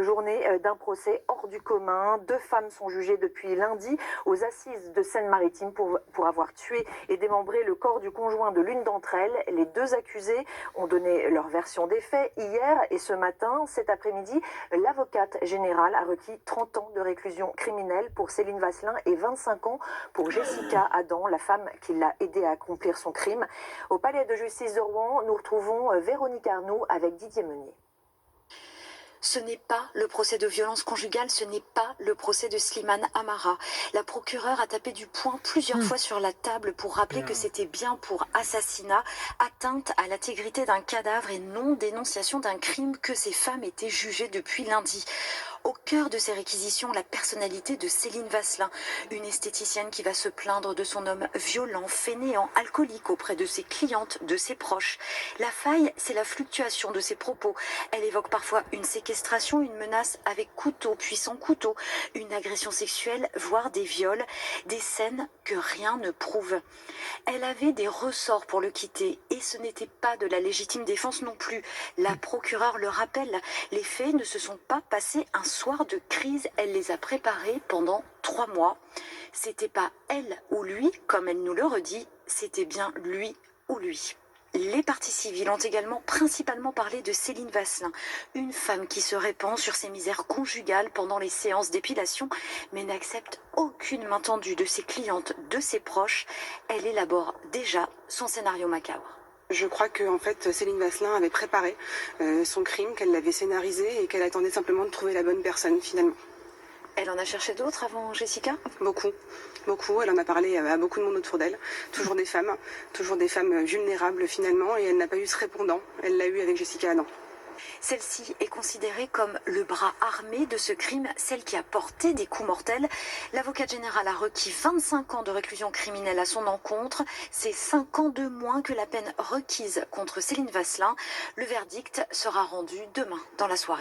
journée d'un procès hors du commun. 2 femmes sont jugées depuis lundi aux assises de Seine-Maritime pour avoir tué et démembré le corps du conjoint de l'une d'entre elles. Les 2 accusés ont donné leur version des faits hier et ce matin. Cet après-midi, l'avocate générale a requis 30 ans de réclusion criminelle pour Céline Vasselin et 25 ans pour Jessica Adam, la femme qui l'a aidé à accomplir son crime. Au palais de justice de Rouen, nous retrouvons Véronique Arnoux avec Didier Meunier. Ce n'est pas le procès de violence conjugale, ce n'est pas le procès de Slimane Amara. La procureure a tapé du poing plusieurs fois sur la table pour rappeler que c'était bien pour assassinat, atteinte à l'intégrité d'un cadavre et non dénonciation d'un crime que ces femmes étaient jugées depuis lundi. Au cœur de ces réquisitions, la personnalité de Céline Vasselin, une esthéticienne qui va se plaindre de son homme violent, fainéant, alcoolique auprès de ses clientes, de ses proches. La faille, c'est la fluctuation de ses propos. Elle évoque parfois une séquestration, une menace avec couteau, puis sans couteau, une agression sexuelle, voire des viols, des scènes que rien ne prouve. Elle avait des ressorts pour le quitter et ce n'était pas de la légitime défense non plus. La procureure le rappelle, les faits ne se sont pas passés un soir de crise, elle les a préparés pendant 3 mois. C'était pas elle ou lui, comme elle nous le redit, c'était bien lui ou lui. Les parties civiles ont également principalement parlé de Céline Vasselin, une femme qui se répand sur ses misères conjugales pendant les séances d'épilation, mais n'accepte aucune main tendue de ses clientes, de ses proches. Elle élabore déjà son scénario macabre. Je crois que en fait, Céline Vasselin avait préparé son crime, qu'elle l'avait scénarisé et qu'elle attendait simplement de trouver la bonne personne finalement. Elle en a cherché d'autres avant Jessica ? Beaucoup. Elle en a parlé à beaucoup de monde autour d'elle. Toujours des femmes vulnérables finalement, et elle n'a pas eu ce répondant. Elle l'a eu avec Jessica Adam. Celle-ci est considérée comme le bras armé de ce crime, celle qui a porté des coups mortels. L'avocate générale a requis 25 ans de réclusion criminelle à son encontre. C'est 5 ans de moins que la peine requise contre Céline Vasselin. Le verdict sera rendu demain dans la soirée.